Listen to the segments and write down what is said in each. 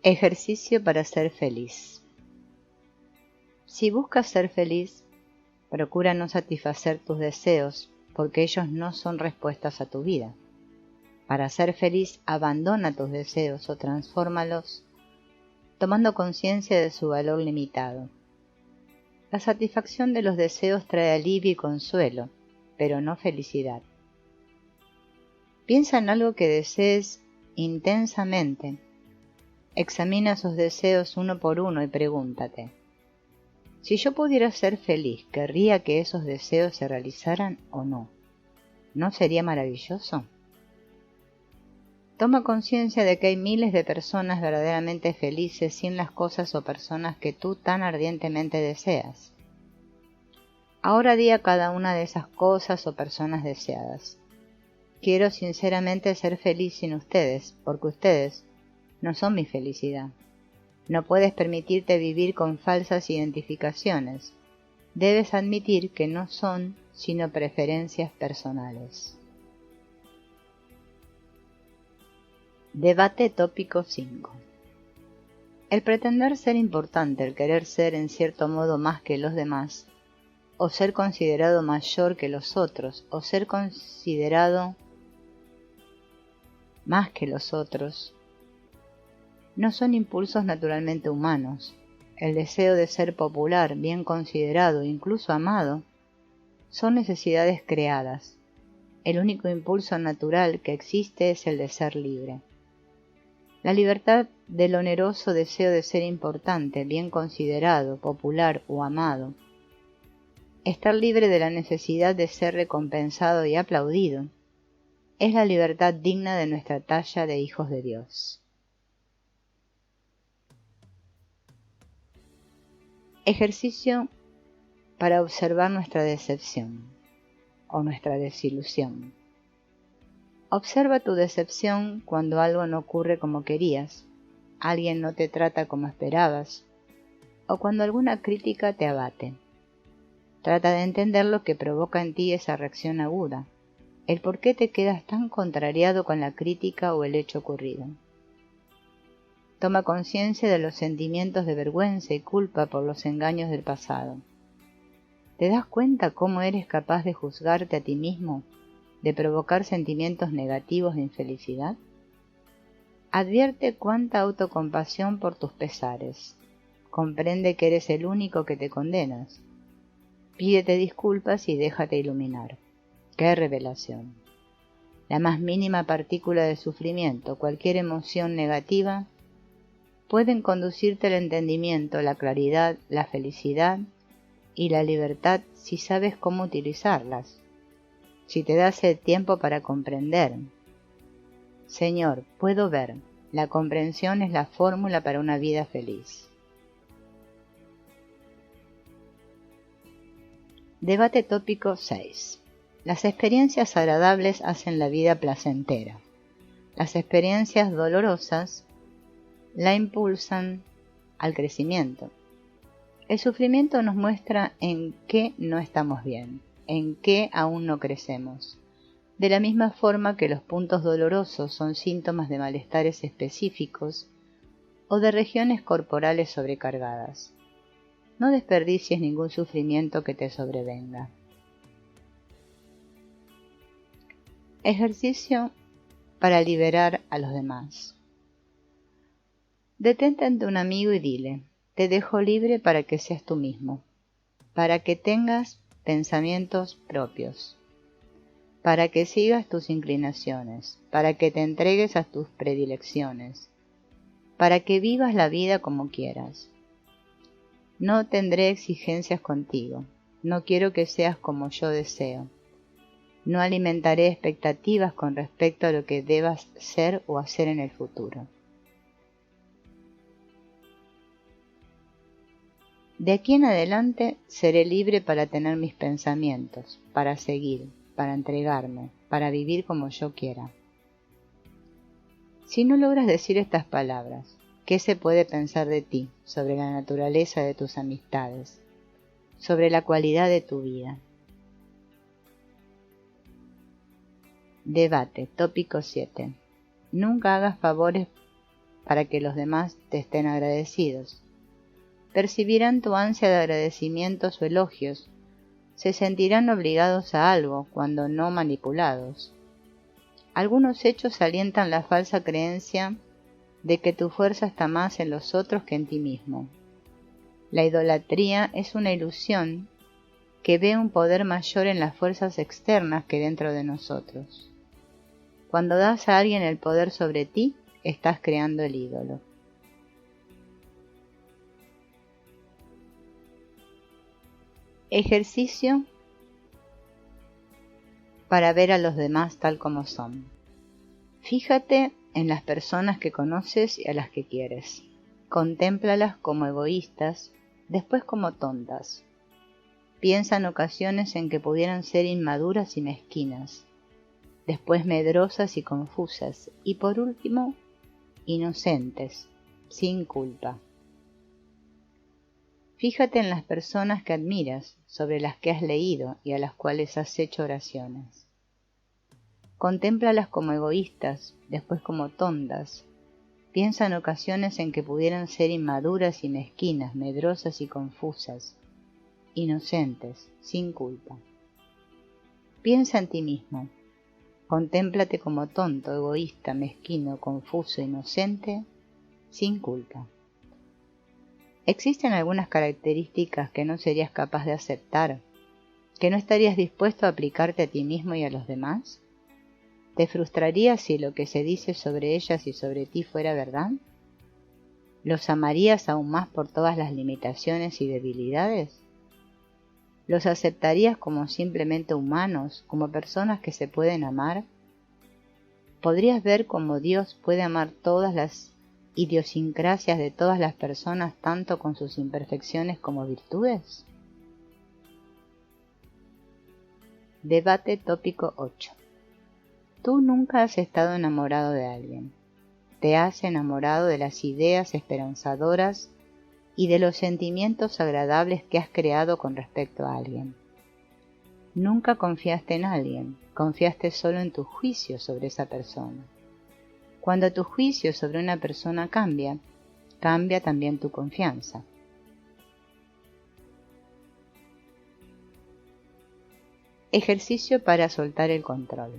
Ejercicio para ser feliz. Si buscas ser feliz, procura no satisfacer tus deseos, porque ellos no son respuestas a tu vida. Para ser feliz, abandona tus deseos o transfórmalos, tomando conciencia de su valor limitado. La satisfacción de los deseos trae alivio y consuelo, pero no felicidad. Piensa en algo que desees intensamente. Examina esos deseos uno por uno y pregúntate: si yo pudiera ser feliz, ¿querría que esos deseos se realizaran o no? ¿No sería maravilloso? Toma conciencia de que hay miles de personas verdaderamente felices sin las cosas o personas que tú tan ardientemente deseas. Ahora di a cada una de esas cosas o personas deseadas: quiero sinceramente ser feliz sin ustedes, porque ustedes no son mi felicidad. No puedes permitirte vivir con falsas identificaciones. Debes admitir que no son sino preferencias personales. Debate tópico 5. El pretender ser importante, el querer ser en cierto modo más que los demás, o ser considerado mayor que los otros, o ser considerado más que los otros, no son impulsos naturalmente humanos. El deseo de ser popular, bien considerado e incluso amado, son necesidades creadas. El único impulso natural que existe es el de ser libre. La libertad del oneroso deseo de ser importante, bien considerado, popular o amado. Estar libre de la necesidad de ser recompensado y aplaudido, es la libertad digna de nuestra talla de hijos de Dios. Ejercicio para observar nuestra decepción o nuestra desilusión. Observa tu decepción cuando algo no ocurre como querías, alguien no te trata como esperabas, o cuando alguna crítica te abate. Trata de entender lo que provoca en ti esa reacción aguda, el por qué te quedas tan contrariado con la crítica o el hecho ocurrido. Toma conciencia de los sentimientos de vergüenza y culpa por los engaños del pasado. ¿Te das cuenta cómo eres capaz de juzgarte a ti mismo, de provocar sentimientos negativos de infelicidad? Advierte cuánta autocompasión por tus pesares. Comprende que eres el único que te condenas. Pídete disculpas y déjate iluminar. ¡Qué revelación! La más mínima partícula de sufrimiento, cualquier emoción negativa, pueden conducirte al entendimiento, la claridad, la felicidad y la libertad si sabes cómo utilizarlas, si te das el tiempo para comprender. Señor, puedo ver, la comprensión es la fórmula para una vida feliz. Debate tópico 6. Las experiencias agradables hacen la vida placentera. Las experiencias dolorosas la impulsan al crecimiento. El sufrimiento nos muestra en qué no estamos bien, en qué aún no crecemos. De la misma forma que los puntos dolorosos son síntomas de malestares específicos o de regiones corporales sobrecargadas. No desperdicies ningún sufrimiento que te sobrevenga. Ejercicio para liberar a los demás. Detente ante un amigo y dile: te dejo libre para que seas tú mismo, para que tengas pensamientos propios, para que sigas tus inclinaciones, para que te entregues a tus predilecciones, para que vivas la vida como quieras. No tendré exigencias contigo, no quiero que seas como yo deseo. No alimentaré expectativas con respecto a lo que debas ser o hacer en el futuro. De aquí en adelante seré libre para tener mis pensamientos, para seguir, para entregarme, para vivir como yo quiera. Si no logras decir estas palabras, ¿qué se puede pensar de ti, sobre la naturaleza de tus amistades, sobre la cualidad de tu vida? Debate, tópico 7. Nunca hagas favores para que los demás te estén agradecidos. Percibirán tu ansia de agradecimientos o elogios. Se sentirán obligados a algo, cuando no manipulados. Algunos hechos alientan la falsa creencia de que tu fuerza está más en los otros que en ti mismo. La idolatría es una ilusión que ve un poder mayor en las fuerzas externas que dentro de nosotros. Cuando das a alguien el poder sobre ti, estás creando el ídolo. Ejercicio para ver a los demás tal como son. Fíjate en las personas que conoces y a las que quieres. Contémplalas como egoístas, después como tontas. Piensa en ocasiones en que pudieran ser inmaduras y mezquinas, después medrosas y confusas, y por último, inocentes, sin culpa. Fíjate en las personas que admiras, sobre las que has leído y a las cuales has hecho oraciones. Contémplalas como egoístas, después como tontas. Piensa en ocasiones en que pudieran ser inmaduras y mezquinas, medrosas y confusas, inocentes, sin culpa. Piensa en ti mismo. Contémplate como tonto, egoísta, mezquino, confuso, inocente, sin culpa. ¿Existen algunas características que no serías capaz de aceptar? ¿Que no estarías dispuesto a aplicarte a ti mismo y a los demás? ¿Te frustrarías si lo que se dice sobre ellas y sobre ti fuera verdad? ¿Los amarías aún más por todas las limitaciones y debilidades? ¿Los aceptarías como simplemente humanos, como personas que se pueden amar? ¿Podrías ver cómo Dios puede amar todas las idiosincrasias de todas las personas, tanto con sus imperfecciones como virtudes? Debate tópico 8. Tú nunca has estado enamorado de alguien. Te has enamorado de las ideas esperanzadoras y de los sentimientos agradables que has creado con respecto a alguien. Nunca confiaste en alguien, confiaste solo en tu juicio sobre esa persona. Cuando tu juicio sobre una persona cambia, cambia también tu confianza. Ejercicio para soltar el control.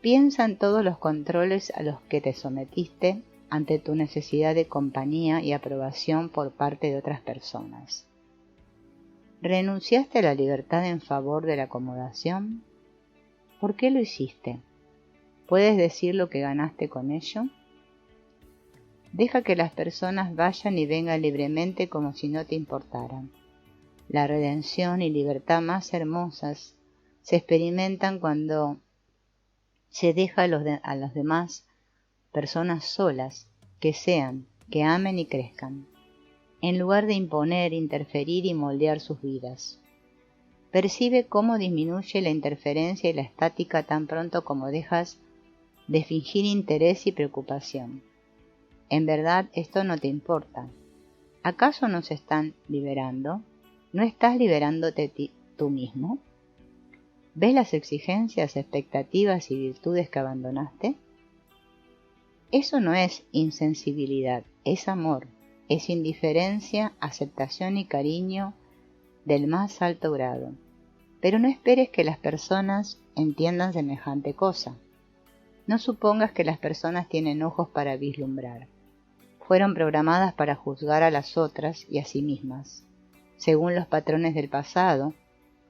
Piensa en todos los controles a los que te sometiste ante tu necesidad de compañía y aprobación por parte de otras personas. ¿Renunciaste a la libertad en favor de la acomodación? ¿Por qué lo hiciste? ¿Puedes decir lo que ganaste con ello? Deja que las personas vayan y vengan libremente como si no te importaran. La redención y libertad más hermosas se experimentan cuando se deja a las demás personas solas, que sean, que amen y crezcan, en lugar de imponer, interferir y moldear sus vidas. Percibe cómo disminuye la interferencia y la estática tan pronto como dejas de fingir interés y preocupación. En verdad esto no te importa. ¿Acaso no se están liberando? ¿No estás liberándote tú mismo? ¿Ves las exigencias, expectativas y virtudes que abandonaste? Eso no es insensibilidad, es amor, es indiferencia, aceptación y cariño del más alto grado. Pero no esperes que las personas entiendan semejante cosa. No supongas que las personas tienen ojos para vislumbrar. Fueron programadas para juzgar a las otras y a sí mismas, según los patrones del pasado,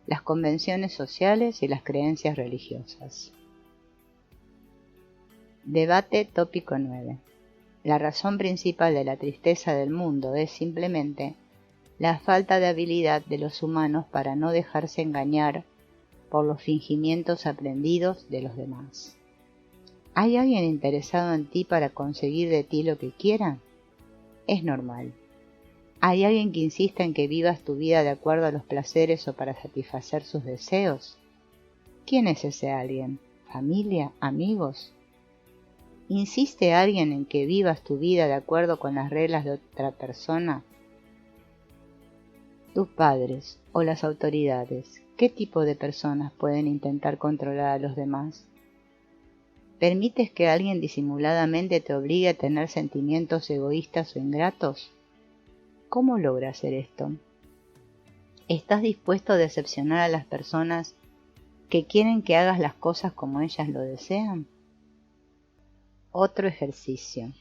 las convenciones sociales y las creencias religiosas. Debate tópico 9. La razón principal de la tristeza del mundo es simplemente la falta de habilidad de los humanos para no dejarse engañar por los fingimientos aprendidos de los demás. ¿Hay alguien interesado en ti para conseguir de ti lo que quiera? Es normal. ¿Hay alguien que insista en que vivas tu vida de acuerdo a los placeres o para satisfacer sus deseos? ¿Quién es ese alguien? ¿Familia? ¿Amigos? ¿Insiste alguien en que vivas tu vida de acuerdo con las reglas de otra persona? ¿Tus padres o las autoridades? ¿Qué tipo de personas pueden intentar controlar a los demás? ¿Permites que alguien disimuladamente te obligue a tener sentimientos egoístas o ingratos? ¿Cómo logra hacer esto? ¿Estás dispuesto a decepcionar a las personas que quieren que hagas las cosas como ellas lo desean? Otro ejercicio.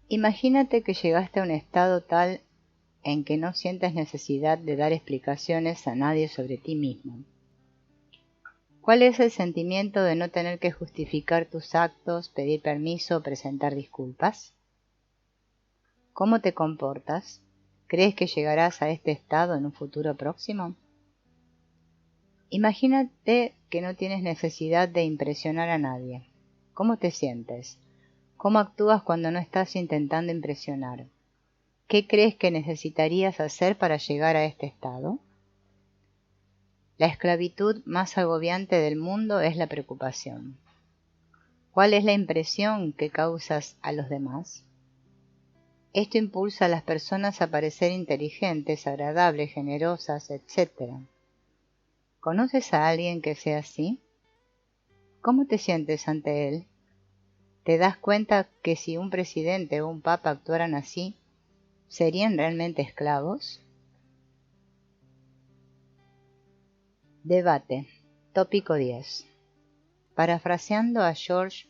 Imagínate que llegaste a un estado tal en que no sientes necesidad de dar explicaciones a nadie sobre ti mismo. ¿Cuál es el sentimiento de no tener que justificar tus actos, pedir permiso o presentar disculpas? ¿Cómo te comportas? ¿Crees que llegarás a este estado en un futuro próximo? Imagínate que no tienes necesidad de impresionar a nadie. ¿Cómo te sientes? ¿Cómo actúas cuando no estás intentando impresionar? ¿Qué crees que necesitarías hacer para llegar a este estado? La esclavitud más agobiante del mundo es la preocupación. ¿Cuál es la impresión que causas a los demás? Esto impulsa a las personas a parecer inteligentes, agradables, generosas, etc. ¿Conoces a alguien que sea así? ¿Cómo te sientes ante él? ¿Te das cuenta que si un presidente o un papa actuaran así, serían realmente esclavos? Debate. Tópico 10. Parafraseando a George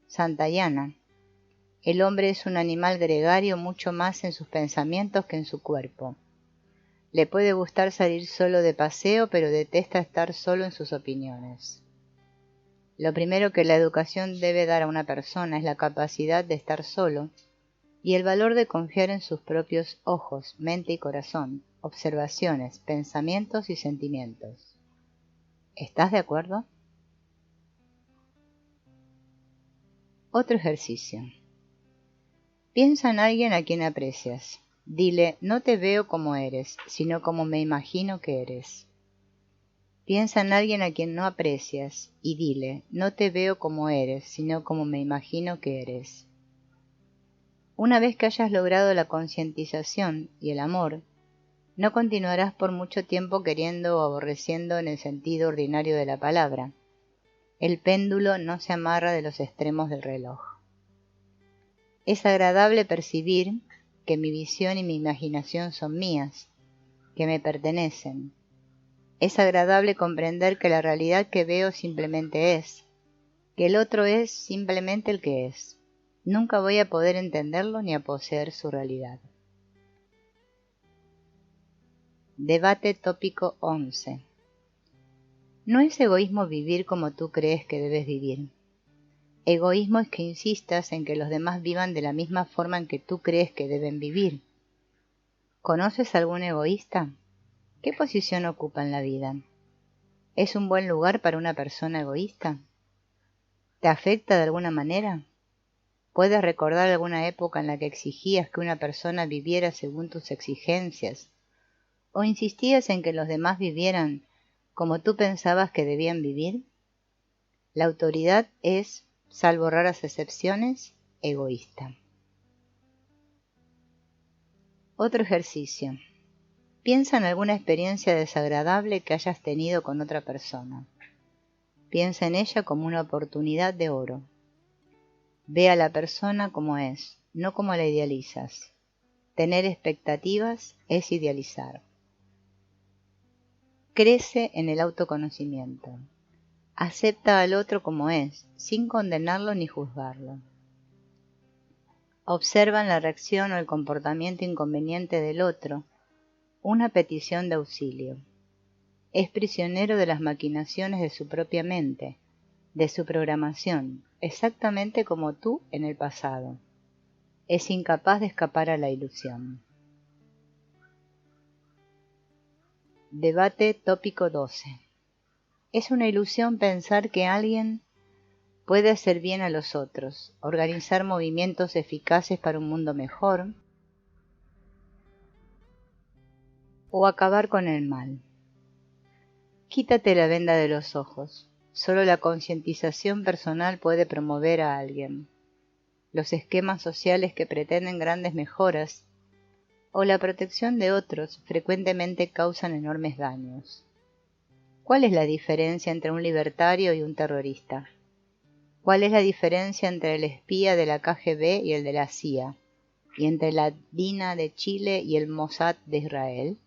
Santayana, el hombre es un animal gregario mucho más en sus pensamientos que en su cuerpo. Le puede gustar salir solo de paseo, pero detesta estar solo en sus opiniones. Lo primero que la educación debe dar a una persona es la capacidad de estar solo y el valor de confiar en sus propios ojos, mente y corazón, observaciones, pensamientos y sentimientos. ¿Estás de acuerdo? Otro ejercicio. Piensa en alguien a quien aprecias. Dile, no te veo como eres, sino como me imagino que eres. Piensa en alguien a quien no aprecias y dile, no te veo como eres, sino como me imagino que eres. Una vez que hayas logrado la concientización y el amor, no continuarás por mucho tiempo queriendo o aborreciendo en el sentido ordinario de la palabra. El péndulo no se amarra de los extremos del reloj. Es agradable percibir que mi visión y mi imaginación son mías, que me pertenecen. Es agradable comprender que la realidad que veo simplemente es, que el otro es simplemente el que es. Nunca voy a poder entenderlo ni a poseer su realidad. Debate tópico 11. No es egoísmo vivir como tú crees que debes vivir. Egoísmo es que insistas en que los demás vivan de la misma forma en que tú crees que deben vivir. ¿Conoces algún egoísta? ¿Qué posición ocupa en la vida? ¿Es un buen lugar para una persona egoísta? ¿Te afecta de alguna manera? ¿Puedes recordar alguna época en la que exigías que una persona viviera según tus exigencias? ¿O insistías en que los demás vivieran como tú pensabas que debían vivir? La autoridad es, salvo raras excepciones, egoísta. Otro ejercicio. Piensa en alguna experiencia desagradable que hayas tenido con otra persona. Piensa en ella como una oportunidad de oro. Ve a la persona como es, no como la idealizas. Tener expectativas es idealizar. Crece en el autoconocimiento. Acepta al otro como es, sin condenarlo ni juzgarlo. Observa en la reacción o el comportamiento inconveniente del otro una petición de auxilio. Es prisionero de las maquinaciones de su propia mente, de su programación, exactamente como tú en el pasado. Es incapaz de escapar a la ilusión. Debate tópico 12. Es una ilusión pensar que alguien puede hacer bien a los otros, organizar movimientos eficaces para un mundo mejor o acabar con el mal. Quítate la venda de los ojos. Solo la concientización personal puede promover a alguien. Los esquemas sociales que pretenden grandes mejoras o la protección de otros frecuentemente causan enormes daños. ¿Cuál es la diferencia entre un libertario y un terrorista? ¿Cuál es la diferencia entre el espía de la KGB y el de la CIA? ¿Y entre la DINA de Chile y el Mossad de Israel?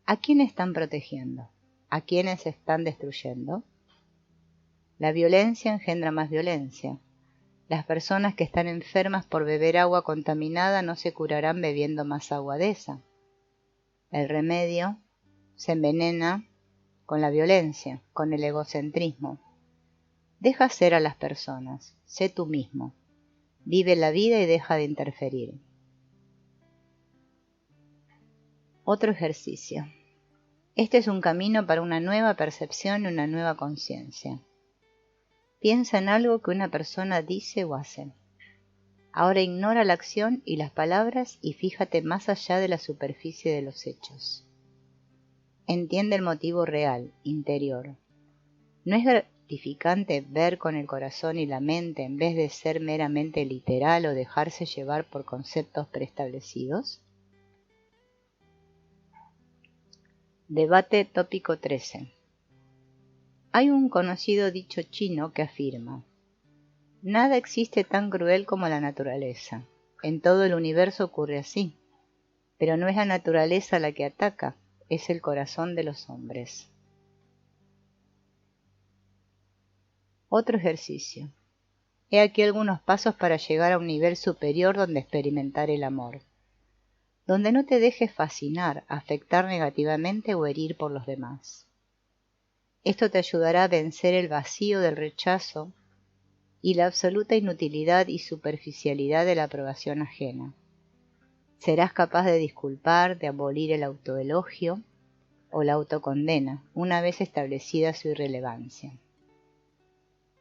¿A quién están protegiendo? ¿A quiénes están destruyendo? La violencia engendra más violencia. Las personas que están enfermas por beber agua contaminada no se curarán bebiendo más agua de esa. El remedio se envenena con la violencia, con el egocentrismo. Deja ser a las personas, sé tú mismo. Vive la vida y deja de interferir. Otro ejercicio. Este es un camino para una nueva percepción y una nueva conciencia. Piensa en algo que una persona dice o hace. Ahora ignora la acción y las palabras y fíjate más allá de la superficie de los hechos. Entiende el motivo real, interior. ¿No es gratificante ver con el corazón y la mente en vez de ser meramente literal o dejarse llevar por conceptos preestablecidos? Debate tópico 13. Hay un conocido dicho chino que afirma: nada existe tan cruel como la naturaleza. En todo el universo ocurre así. Pero no es la naturaleza la que ataca, es el corazón de los hombres. Otro ejercicio. He aquí algunos pasos para llegar a un nivel superior donde experimentar el amor. Donde no te dejes fascinar, afectar negativamente o herir por los demás. Esto te ayudará a vencer el vacío del rechazo y la absoluta inutilidad y superficialidad de la aprobación ajena. Serás capaz de disculpar, de abolir el autoelogio o la autocondena, una vez establecida su irrelevancia.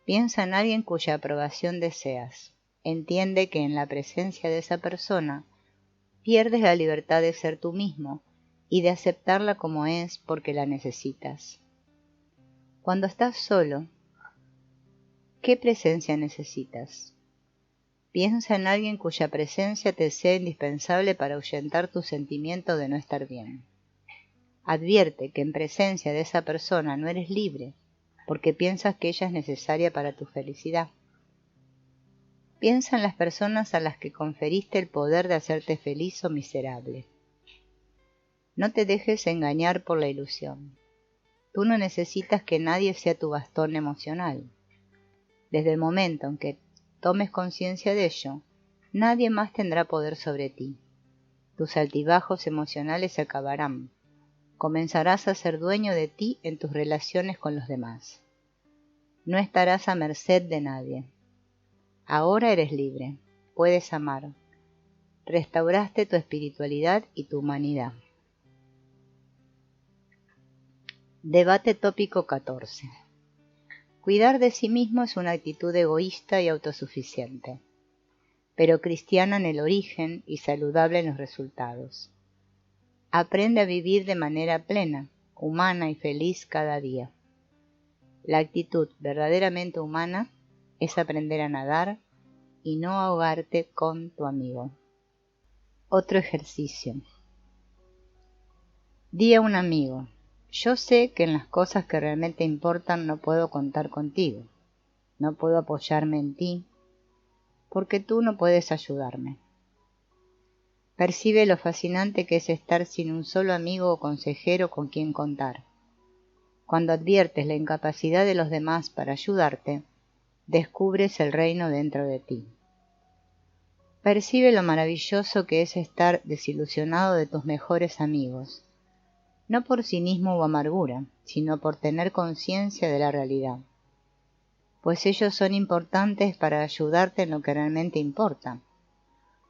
Piensa en alguien cuya aprobación deseas. Entiende que en la presencia de esa persona pierdes la libertad de ser tú mismo y de aceptarla como es porque la necesitas. Cuando estás solo, ¿qué presencia necesitas? Piensa en alguien cuya presencia te sea indispensable para ahuyentar tu sentimiento de no estar bien. Advierte que en presencia de esa persona no eres libre, porque piensas que ella es necesaria para tu felicidad. Piensa en las personas a las que conferiste el poder de hacerte feliz o miserable. No te dejes engañar por la ilusión. Tú no necesitas que nadie sea tu bastón emocional. Desde el momento en que tomes conciencia de ello, nadie más tendrá poder sobre ti. Tus altibajos emocionales se acabarán. Comenzarás a ser dueño de ti en tus relaciones con los demás. No estarás a merced de nadie. Ahora eres libre. Puedes amar. Restauraste tu espiritualidad y tu humanidad. Debate tópico 14. Cuidar de sí mismo es una actitud egoísta y autosuficiente, pero cristiana en el origen y saludable en los resultados. Aprende a vivir de manera plena, humana y feliz cada día. La actitud verdaderamente humana es aprender a nadar y no ahogarte con tu amigo. Otro ejercicio. Di a un amigo: yo sé que en las cosas que realmente importan no puedo contar contigo, no puedo apoyarme en ti, porque tú no puedes ayudarme. Percibe lo fascinante que es estar sin un solo amigo o consejero con quien contar. Cuando adviertes la incapacidad de los demás para ayudarte, descubres el reino dentro de ti. Percibe lo maravilloso que es estar desilusionado de tus mejores amigos, no por cinismo o amargura, sino por tener conciencia de la realidad, pues ellos son importantes para ayudarte en lo que realmente importa.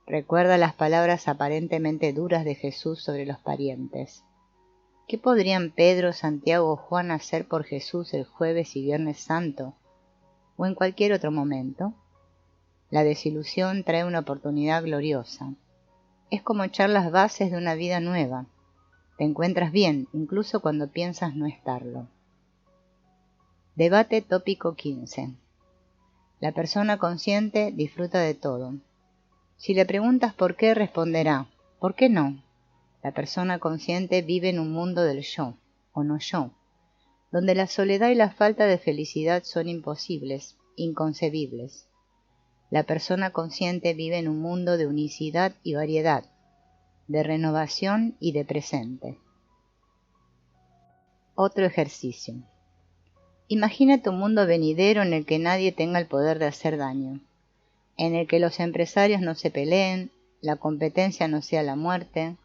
Recuerda las palabras aparentemente duras de Jesús sobre los parientes. ¿Qué podrían Pedro, Santiago o Juan hacer por Jesús el jueves y viernes santo, o en cualquier otro momento? La desilusión trae una oportunidad gloriosa. Es como echar las bases de una vida nueva. Te encuentras bien, incluso cuando piensas no estarlo. Debate tópico 15. La persona consciente disfruta de todo. Si le preguntas por qué, responderá: ¿por qué no? La persona consciente vive en un mundo del yo, o no yo, donde la soledad y la falta de felicidad son imposibles, inconcebibles. La persona consciente vive en un mundo de unicidad y variedad, de renovación y de presente. Otro ejercicio. Imagina tu mundo venidero en el que nadie tenga el poder de hacer daño, en el que los empresarios no se peleen, la competencia no sea la muerte,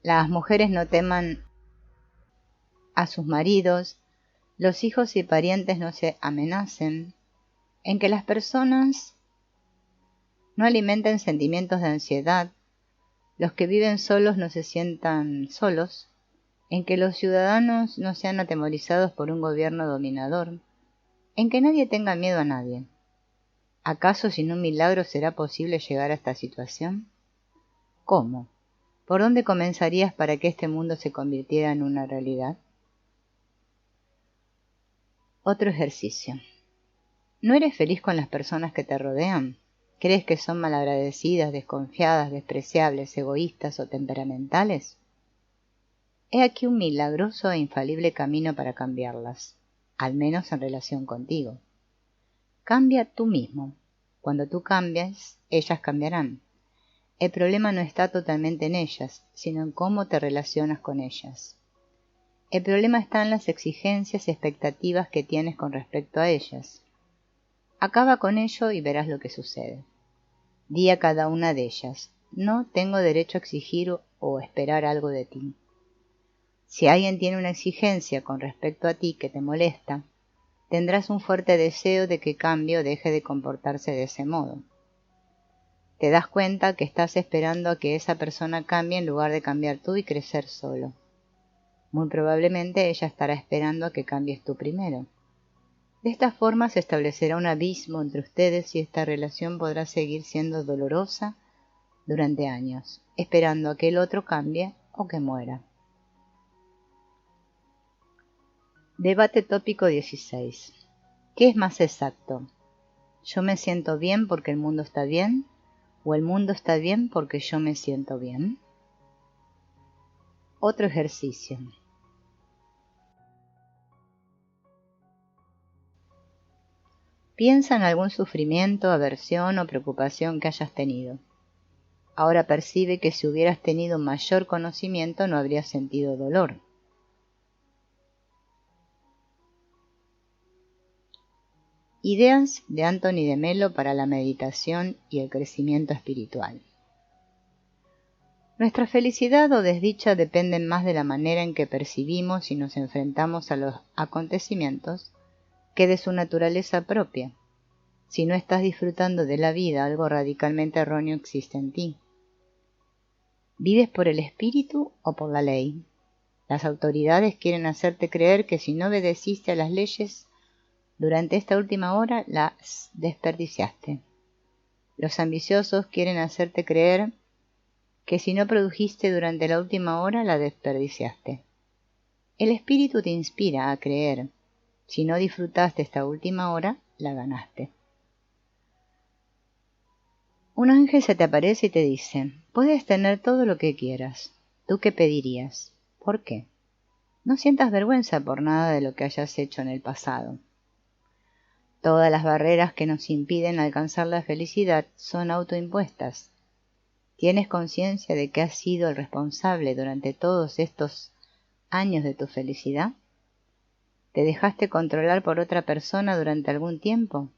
las mujeres no teman a sus maridos, los hijos y parientes no se amenacen, en que las personas no alimenten sentimientos de ansiedad, los que viven solos no se sientan solos, en que los ciudadanos no sean atemorizados por un gobierno dominador, en que nadie tenga miedo a nadie. ¿Acaso sin un milagro será posible llegar a esta situación? ¿Cómo? ¿Por dónde comenzarías para que este mundo se convirtiera en una realidad? Otro ejercicio. ¿No eres feliz con las personas que te rodean? ¿Crees que son malagradecidas, desconfiadas, despreciables, egoístas o temperamentales? He aquí un milagroso e infalible camino para cambiarlas, al menos en relación contigo. Cambia tú mismo. Cuando tú cambies, ellas cambiarán. El problema no está totalmente en ellas, sino en cómo te relacionas con ellas. El problema está en las exigencias y expectativas que tienes con respecto a ellas. Acaba con ello y verás lo que sucede. Di a cada una de ellas: no tengo derecho a exigir o esperar algo de ti. Si alguien tiene una exigencia con respecto a ti que te molesta, tendrás un fuerte deseo de que cambie o deje de comportarse de ese modo. Te das cuenta que estás esperando a que esa persona cambie en lugar de cambiar tú y crecer solo. Muy probablemente ella estará esperando a que cambies tú primero. De esta forma se establecerá un abismo entre ustedes y esta relación podrá seguir siendo dolorosa durante años, esperando a que el otro cambie o que muera. Debate tópico 16. ¿Qué es más exacto? ¿Yo me siento bien porque el mundo está bien? ¿O el mundo está bien porque yo me siento bien? Otro ejercicio. Piensa en algún sufrimiento, aversión o preocupación que hayas tenido. Ahora percibe que si hubieras tenido mayor conocimiento no habrías sentido dolor. Ideas de Anthony de Melo para la meditación y el crecimiento espiritual. Nuestra felicidad o desdicha dependen más de la manera en que percibimos y nos enfrentamos a los acontecimientos que de su naturaleza propia. Si no estás disfrutando de la vida, algo radicalmente erróneo existe en ti. ¿Vives por el espíritu o por la ley? Las autoridades quieren hacerte creer que si no obedeciste a las leyes durante esta última hora, las desperdiciaste. Los ambiciosos quieren hacerte creer que si no produjiste durante la última hora, la desperdiciaste. El espíritu te inspira a creer: si no disfrutaste esta última hora, la ganaste. Un ángel se te aparece y te dice: puedes tener todo lo que quieras. ¿Tú qué pedirías? ¿Por qué? No sientas vergüenza por nada de lo que hayas hecho en el pasado. Todas las barreras que nos impiden alcanzar la felicidad son autoimpuestas. ¿Tienes conciencia de que has sido el responsable durante todos estos años de tu felicidad? ¿Te dejaste controlar por otra persona durante algún tiempo?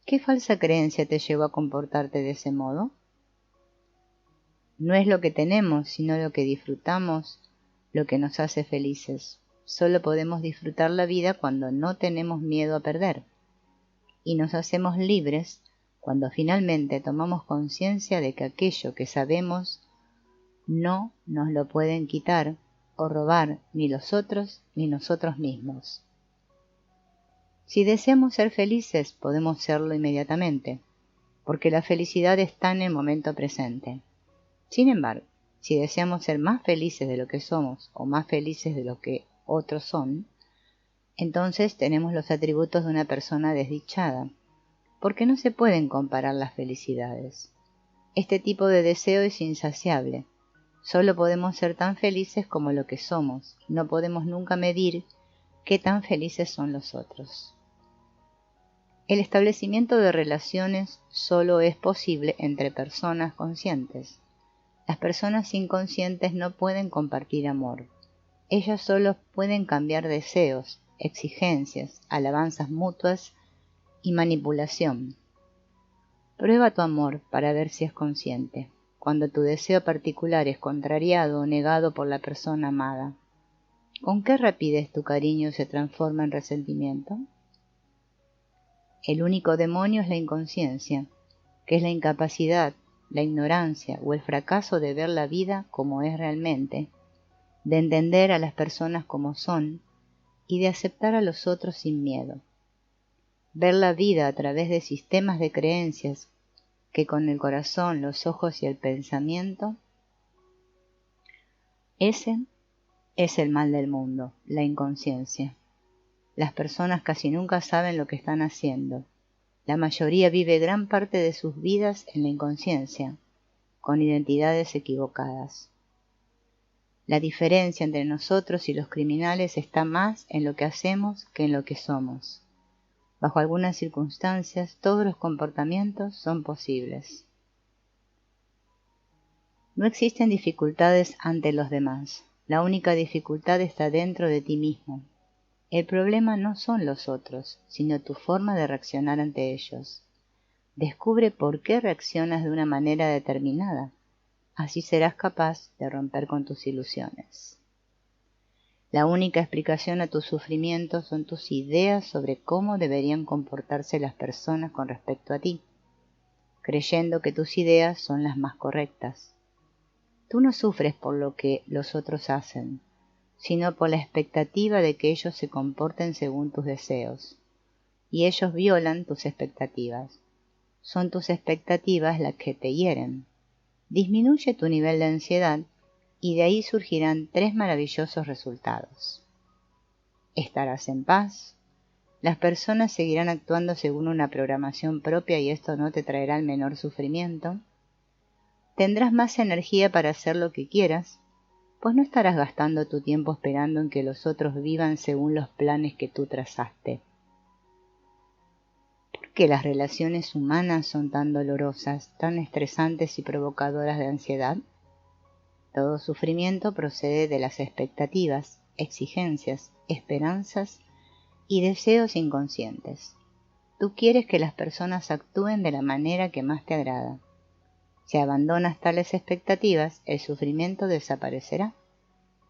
¿Qué falsa creencia te llevó a comportarte de ese modo? No es lo que tenemos, sino lo que disfrutamos, lo que nos hace felices. Solo podemos disfrutar la vida cuando no tenemos miedo a perder. Y nos hacemos libres cuando finalmente tomamos conciencia de que aquello que sabemos no nos lo pueden quitar o robar ni los otros ni nosotros mismos. Si deseamos ser felices, podemos serlo inmediatamente, porque la felicidad está en el momento presente. Sin embargo, si deseamos ser más felices de lo que somos o más felices de lo que otros son, entonces tenemos los atributos de una persona desdichada, porque no se pueden comparar las felicidades. Este tipo de deseo es insaciable. Solo podemos ser tan felices como lo que somos. No podemos nunca medir qué tan felices son los otros. El establecimiento de relaciones solo es posible entre personas conscientes. Las personas inconscientes no pueden compartir amor. Ellas solo pueden cambiar deseos, exigencias, alabanzas mutuas y manipulación. Prueba tu amor para ver si es consciente, cuando tu deseo particular es contrariado o negado por la persona amada. ¿Con qué rapidez tu cariño se transforma en resentimiento? El único demonio es la inconsciencia, que es la incapacidad, la ignorancia o el fracaso de ver la vida como es realmente, de entender a las personas como son y de aceptar a los otros sin miedo. Ver la vida a través de sistemas de creencias que con el corazón, los ojos y el pensamiento, ese es el mal del mundo, la inconsciencia. Las personas casi nunca saben lo que están haciendo. La mayoría vive gran parte de sus vidas en la inconsciencia, con identidades equivocadas. La diferencia entre nosotros y los criminales está más en lo que hacemos que en lo que somos. Bajo algunas circunstancias, todos los comportamientos son posibles. No existen dificultades ante los demás. La única dificultad está dentro de ti mismo. El problema no son los otros, sino tu forma de reaccionar ante ellos. Descubre por qué reaccionas de una manera determinada. Así serás capaz de romper con tus ilusiones. La única explicación a tus sufrimientos son tus ideas sobre cómo deberían comportarse las personas con respecto a ti, creyendo que tus ideas son las más correctas. Tú no sufres por lo que los otros hacen, sino por la expectativa de que ellos se comporten según tus deseos, y ellos violan tus expectativas. Son tus expectativas las que te hieren. Disminuye tu nivel de ansiedad y de ahí surgirán 3 maravillosos resultados. Estarás en paz, las personas seguirán actuando según una programación propia y esto no te traerá el menor sufrimiento. Tendrás más energía para hacer lo que quieras, pues no estarás gastando tu tiempo esperando en que los otros vivan según los planes que tú trazaste. ¿Por qué las relaciones humanas son tan dolorosas, tan estresantes y provocadoras de ansiedad? Todo sufrimiento procede de las expectativas, exigencias, esperanzas y deseos inconscientes. Tú quieres que las personas actúen de la manera que más te agrada. Si abandonas tales expectativas, el sufrimiento desaparecerá.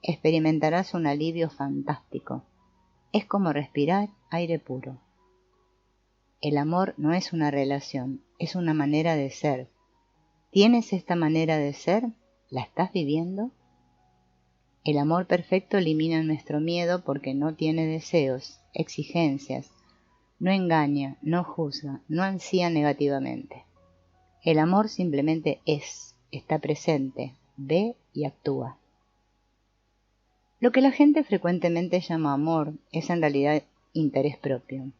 Experimentarás un alivio fantástico. Es como respirar aire puro. El amor no es una relación, es una manera de ser. ¿Tienes esta manera de ser? ¿La estás viviendo? El amor perfecto elimina nuestro miedo porque no tiene deseos, exigencias, no engaña, no juzga, no ansía negativamente. El amor simplemente es, está presente, ve y actúa. Lo que la gente frecuentemente llama amor es en realidad interés propio.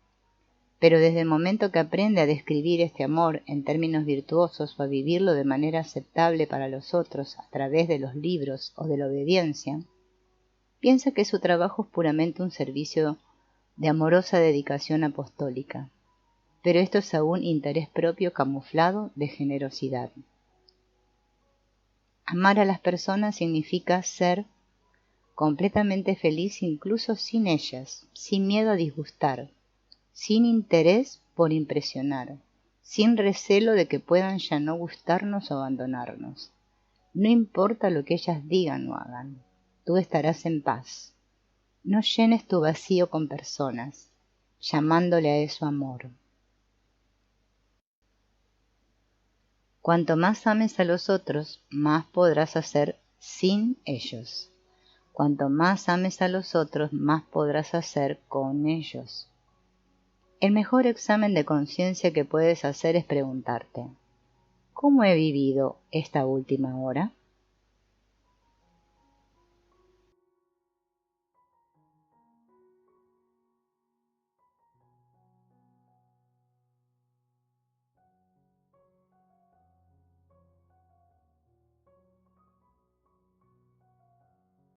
Pero desde el momento que aprende a describir este amor en términos virtuosos o a vivirlo de manera aceptable para los otros a través de los libros o de la obediencia, piensa que su trabajo es puramente un servicio de amorosa dedicación apostólica. Pero esto es aún interés propio camuflado de generosidad. Amar a las personas significa ser completamente feliz incluso sin ellas, sin miedo a disgustar, sin interés por impresionar, sin recelo de que puedan ya no gustarnos o abandonarnos. No importa lo que ellas digan o hagan, tú estarás en paz. No llenes tu vacío con personas, llamándole a eso amor. Cuanto más ames a los otros, más podrás hacer sin ellos. Cuanto más ames a los otros, más podrás hacer con ellos. El mejor examen de conciencia que puedes hacer es preguntarte, ¿cómo he vivido esta última hora?